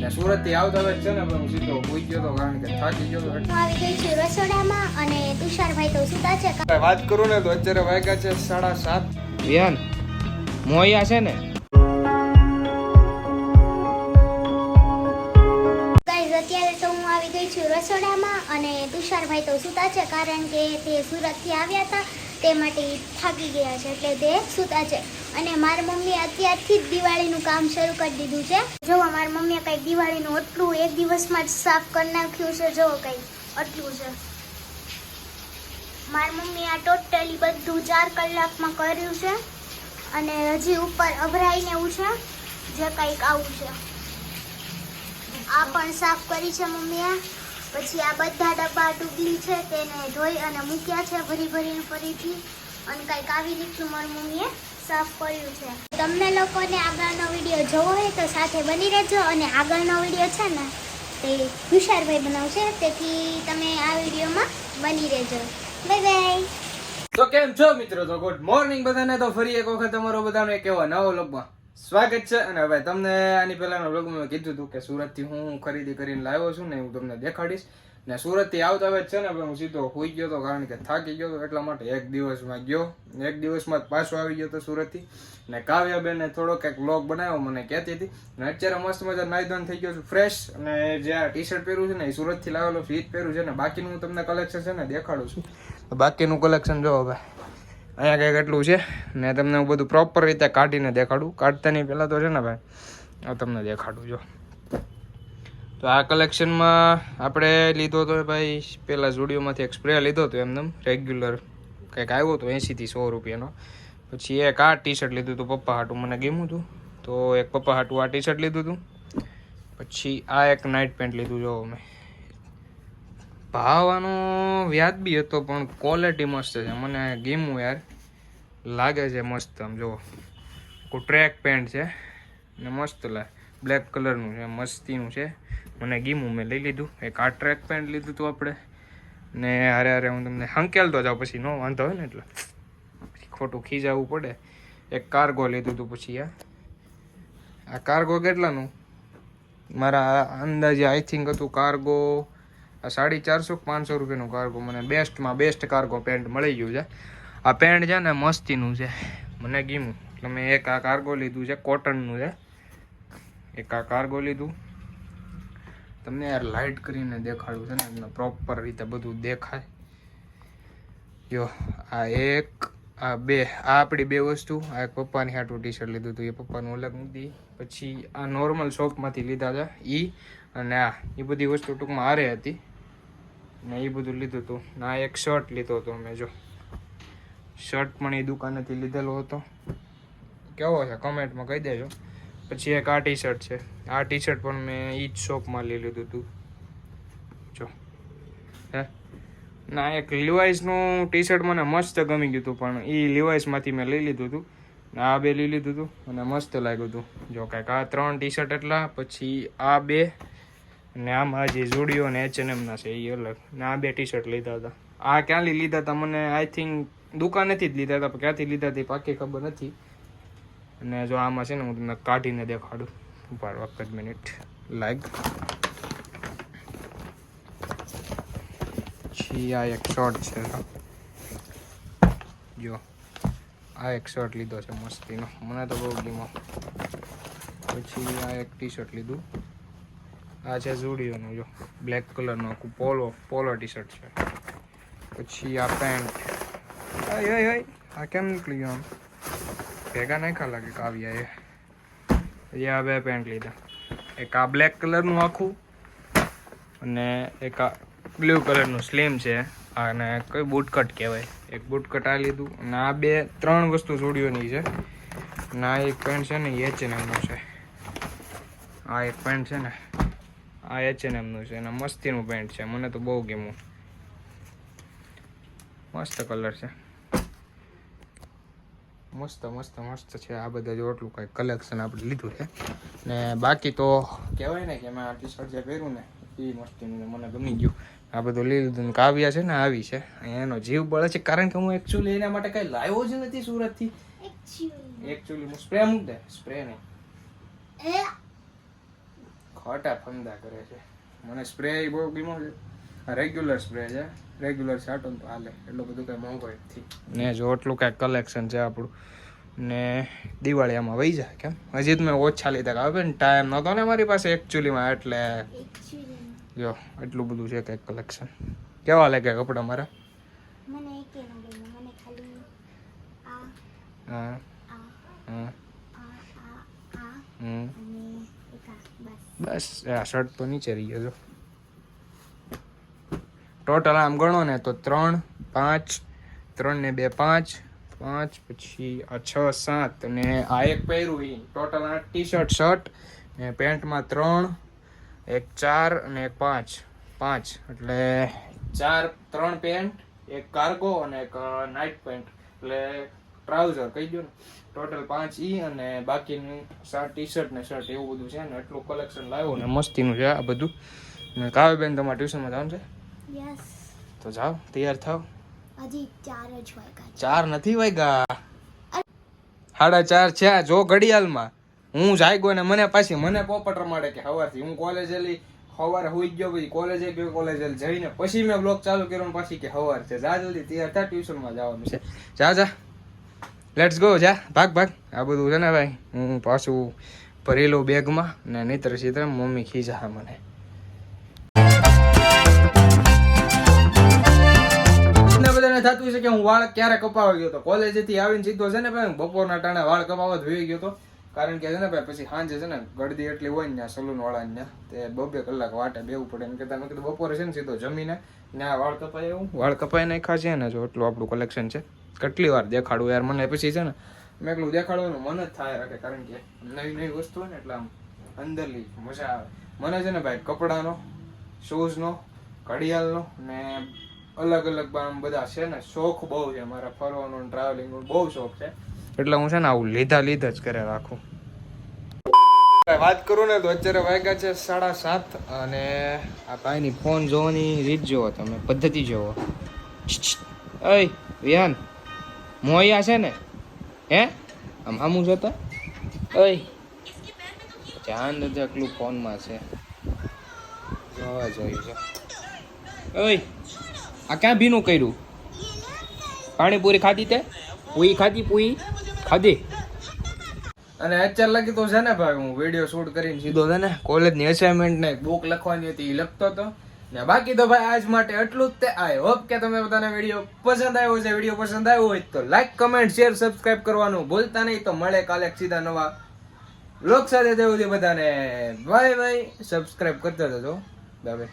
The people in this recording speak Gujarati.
ને સુરત થી આવતા હવે છે ને પણ હું સીધો હોઈ ગયો તો કારણ કે થાકી ગયો તો હું આવી ગઈ છું રસોડામાં અને તુષારભાઈ તો સુતા છે. વાત કરું ને તો અત્યારે વાગ્યા છે 7:30. વિયાન મોયા છે ને ગાઈઝ અત્યારે તો હું આવી ગઈ છું રસોડામાં અને તુષારભાઈ તો સુતા છે કારણ કે તે સુરતથી આવ્યા હતા તે માટે થાકી ગયા છે એટલે તે સુતા છે. અને મારી મમ્મીએ અત્યારથી જ દિવાળીનું કામ શરૂ કરી દીધું છે. જો મારી મમ્મીએ કંઈક દિવાળીનું એટલું એક દિવસમાં જ સાફ કરી નાખ્યું છે. જો કંઈક આટલું છે. મારી મમ્મી આ ટોટલી બધું 4 કલાકમાં કર્યું છે અને હજી ઉપર અભરાઈને એવું છે જે કંઈક આવું છે. આ પણ સાફ કરી છે મમ્મીએ. પછી આ બધા ડબ્બા ટુકલી છે તેને ધોઈ અને મૂક્યા છે ભરીને ફરીથી અને કંઈક આવી રીતનું મારી મમ્મીએ સાફ કર્યું છે. તમને લોકોને આગળનો વિડીયો જોવો હોય તો સાથે બની રહેજો અને આગળનો વિડીયો છે ને તે તુષારભાઈ બનાવશે તેથી તમે આ વિડીયોમાં બની રહેજો. Bye bye. તો કેમ છો મિત્રો? તો ગુડ મોર્નિંગ બધાને. તો ફરી એક વખત તમારો બધાનો એક એવો નવો વ્લોગમાં સ્વાગત છે. અને હવે તમને આની પહેલાના વ્લોગમાં મેં કીધું હતું કે સુરતથી હું ખરીદી કરીને લાવ્યો છું ને હું તમને દેખાડીશ. ને સુરતથી આવતા હવે છે ને હું સીધો હોઈ ગયો તો કારણ કે થાકી ગયો તો એટલા માટે એક દિવસમાં ગયો. એક દિવસમાં જ પાછો આવી ગયો તો સુરતથી. ને કાવ્યાબેને થોડોક કંઈક વ્લોગ બનાવ્યો મને કહેતી હતી. ને અત્યારે મસ્ત મજા નાઈ ધોઈને થઈ ગયો છું ફ્રેશ. અને જે આ ટી શર્ટ પહેર્યું છે ને એ સુરતથી લાવેલો છે એ જ પહેર્યું છે. ને બાકીનું હું તમને કલેક્શન છે ને દેખાડું છું. બાકીનું કલેક્શન જો હવે અહીંયા કંઈક એટલું છે ને તમને હું બધું પ્રોપર રીતે કાઢીને દેખાડું. કાઢતાની પહેલાં તો છે ને ભાઈ આ તમને દેખાડું જો. તો આ કલેક્શનમાં આપણે લીધો હતો ભાઈ પહેલાં સ્ટુડિયોમાંથી એક સ્પ્રે લીધો હતો એમને રેગ્યુલર કંઈક આવ્યો હતો 80 થી 100 રૂપિયાનો. પછી એક આ ટી શર્ટ લીધું હતું પપ્પા હાટું મને ગમ્યું હતું તો એક પપ્પા હાટું આ ટી શર્ટ લીધું હતું. પછી આ એક નાઇટ પેન્ટ લીધું જો મેં. ભાવવાનો વ્યાજબી હતો પણ ક્વોલિટી મસ્ત છે મને ગમ્યું યાર. લાગે છે મસ્ત આમ જો. ટ્રેક પેન્ટ છે ને મસ્ત બ્લેક કલરનું છે મસ્તીનું છે મને ગમ્યું મેં લઈ લીધું. એક આ ટ્રેક પેન્ટ લીધું હતું આપણે ને હારે હું તમને હંકેલતો જાઉં પછી ન વાંધો હોય ને એટલે પછી ખોટું ખીજાવવું પડે. એક કાર્ગો લીધું હતું. પછી આ કાર્ગો કેટલાનું મારા અંદાજે આઈ થિંક હતું કાર્ગો 450-500 રૂપિયાનું કાર્ગો. મને બેસ્ટમાં બેસ્ટ કાર્ગો પેન્ટ મળી ગયું છે. આ પેન્ટ છે ને મસ્તીનું છે મને ગમ્યું એટલે મેં એક આ કાર્ગો લીધું છે કોટનનું છે. એક આ કાર્ગો લીધું. તમને યાર લાઇટ કરીને દેખાડું છે ને તમને પ્રોપર રીતે બધું દેખાય. જો આ એક આ બે આ આપણી બે વસ્તુ. આ એક પપ્પાની હાટું ટી શર્ટ લીધું હતું એ પપ્પાનું અલગ મૂકી. પછી આ નોર્મલ શોપમાંથી લીધા હતા એ અને આ એ બધી વસ્તુ ટૂંકમાં હારે હતી ને એ બધું લીધું હતું. આ એક શર્ટ લીધો હતો મેં જો. શર્ટ પણ એ દુકાનેથી લીધેલો હતો. કેવો છે કમેન્ટમાં કહી દેજો. પછી એક આ ટી શર્ટ છે. આ ટી શર્ટ પણ મેં એ જ શોપમાં લઈ લીધું હતું જો. હે ના એક લિવાઇસનું ટી શર્ટ મને મસ્ત ગમી ગયું હતું પણ એ લિવાઇસમાંથી મેં લઈ લીધું હતું. આ બે લઈ લીધું હતું અને મસ્ત લાગ્યું હતું જો. કાંઈક આ 3 ટી શર્ટ એટલા. પછી આ બે ને આમાં જે ઝુડિયો ને H&Mના છે એ અલગ. ને આ બે ટી શર્ટ લીધા હતા. આ ક્યાં લીધા હતા મને આઈ થિંક દુકાનેથી જ લીધા હતા પણ ક્યાંથી લીધા હતી પાકી ખબર નથી. અને જો આમાં છે ને હું તમને કાઢીને દેખાડું. ઉપર વખત મિનિટ લાઈક. પછી આ એક શર્ટ છે જો. આ એક શર્ટ લીધો છે મસ્તીનો મને તો બહુ ગમ્યો. પછી આ એક ટી શર્ટ લીધું. આ છે ઝુડિયોનું જો બ્લેક કલરનું આખું પોલો ટી શર્ટ છે. પછી આ પેન્ટ આ કેમ નીકળી ગયો આમ ભેગા નાખ્યા લાગે કાવ્યા એ. પછી આ બે પેન્ટ લીધા. એક આ બ્લેક કલરનું આખું અને એક આ બ્લુ કલરનું સ્લીમ છે. અને કઈ બૂટકટ કહેવાય. એક બૂટકટ આ લીધું અને આ 3 વસ્તુ ઝુડિયોની છે. અને આ એક પેન્ટ છે ને H&Mનું છે. આ એક પેન્ટ છે ને આ H&Mનું છે અને મસ્તીનું પેન્ટ છે મને તો બહુ ગમ્યું. મસ્ત કલર છે મસ્ત છે. આ બધા જો એટલું કંઈક કલેક્શન આપણે લીધું છે. ને બાકી તો કહેવાય ને કે મેં આ ટી શર્ટ જે પહેર્યું ને એ મસ્તીનું મને ગમી ગયું. આ બધું લઈ લીધું. કાવ્યા છે ને આવી છે એનો જીવ બળે છે કારણ કે હું એકચ્યુઅલી એના માટે કંઈ લાવ્યો જ નથી સુરતથી. એકચ્યુઅલી હું સ્પ્રે મૂક દે સ્પ્રે નહીં હટા ફંદા કરે છે. મને સ્પ્રે બહુ ગમ્યો છે. રેગ્યુલર સ્પ્રે છે, રેગ્યુલર છાંટો ને તો હાલે, એટલું બધું કંઈ મોંઘો નથી. ને જો એટલું કાંઈક કલેક્શન છે આપણું. ને દિવાળી આમાં વહી જાય કેમ, હજી તો મેં ઓછા લીધા, હવે ને ટાઈમ નહોતો ને મારી પાસે એકચ્યુઅલીમાં, એટલે જો એટલું બધું છે કંઈક કલેક્શન. કેવા લાગે કપડાં મારા? મને એકે ન ગમ્યું, મને ખાલી આ હા આ હા આ હમ અને એક આ, બસ. બસ આ શર્ટ તો નીચે રહી ગયો જો. ટોટલ આમ ગણો ને તો 3 5 3 ને 2 5 5 પછી આ 6 7 અને આ એક પહેર્યું એ ટોટલ 8 ટી શર્ટ શર્ટ ને પેન્ટમાં 3 એક 4 અને એક 5 5 એટલે 3 પેન્ટ એક કાર્ગો અને એક નાઇટ પેન્ટ એટલે ટ્રાઉઝર કહી દો ને, ટોટલ 5 ઈ અને બાકીનું 7 ટી શર્ટ ને શર્ટ એવું બધું છે ને એટલું કલેક્શન લાવ્યો ને મસ્તીનું છે આ બધું. ને કાવ્યબેન તમારા ટ્યુશનમાં જવાનું છે યસ. તો જાઓ તૈયાર થાવ. હજી 4 જ વાગ્યા. 4 નથી વાગ્યા, 4:30 છે. જો ઘડિયાળમાં હું જાગ્યો ને મને પોપટ રમાડે કે સવારથી હું કોલેજે સવારે હોઈ ગયો, પછી કોલેજે ગયો, કોલેજે જઈને પછી મેં બ્લોગ ચાલુ કર્યો ને પછી કે સવાર છે, જા જલ્દી તૈયાર થા, ટ્યુશનમાં જવાનું છે. જા લેટ્સ ગો, જા ભાગ. આ બધું છે ને ભાઈ હું પાછું ભરી લઉં બેગમાં ને નહીતર સીધા મમ્મી ખીજા મને. બધાને થતું છે કે હું વાળ ક્યારે કપાવા ગયો હતો, કોલેજેથી આવીને સીધો છે ને ભાઈ બપોરના ટાણે વાળ કપાવવા જોઈ ગયો હતો, કારણ કે છે ને ભાઈ પછી સાંજે છે ને ગળદી એટલી હોય ને સલૂન વાળાને તે 2-2 કલાક વાટે બેવું પડે એમ કહેતા, મેં કીધું બપોરે છે ને સીધો જમીને ત્યાં વાળ કપાય, એવું વાળ કપાઈ નાખ્યા છે ને. જો એટલું આપણું કલેક્શન છે, કેટલી વાર દેખાડું યાર, મને પછી છે ને મેં એટલું દેખાડવાનું મન જ થાય રાખે, કારણ કે નવી વસ્તુ હોય ને એટલે આમ અંદરલી મજા આવે. મને છે ને ભાઈ કપડાનો, શૂઝનો, ઘડિયાળનો ને અલગ આમ બધા છે ને શોખ બહુ છે મારા, ફરવાનો ટ્રાવેલિંગનો બહુ શોખ છે, એટલે હું છે ને આવું લીધા જ કરે રાખું. વાત કરું ને તો અત્યારે વાગ્યા છે 7:30 અને આ ભાઈની ફોન જોવાની રીત જોવો તમે, પદ્ધતિ જોવો. ઓય વિહાન મોયા છે ને હે આમ આમું જોતા, ઓય ધ્યાન નથી આટલું ફોનમાં છે, જોવા જોયું છે. ઓય આ ક્યાં ભીનું કર્યું? પાણીપુરી ખાધી તે? પૂરી ખાધી? અને અત્યાર લગી તો છે ને ભાઈ હું વિડીયો શૂટ કરીને સીધો છે ને કોલેજની અસાઇનમેન્ટ ને બુક લખવાની હતી એ લખતો હતો ને. બાકી તો ભાઈ આજ માટે એટલું જ તે. આઈ હોપ કે તમે બધાને વિડીયો પસંદ આવ્યો છે. વિડીયો પસંદ આવ્યો હોય તો લાઈક, કમેન્ટ, શેર, સબસ્ક્રાઇબ કરવાનું ભૂલતા નહીં. તો મળે કાલે સીધા નવા લોક સાથે. તેવું બધાને બાય. સબસ્ક્રાઇબ કરતા જજો. બાય.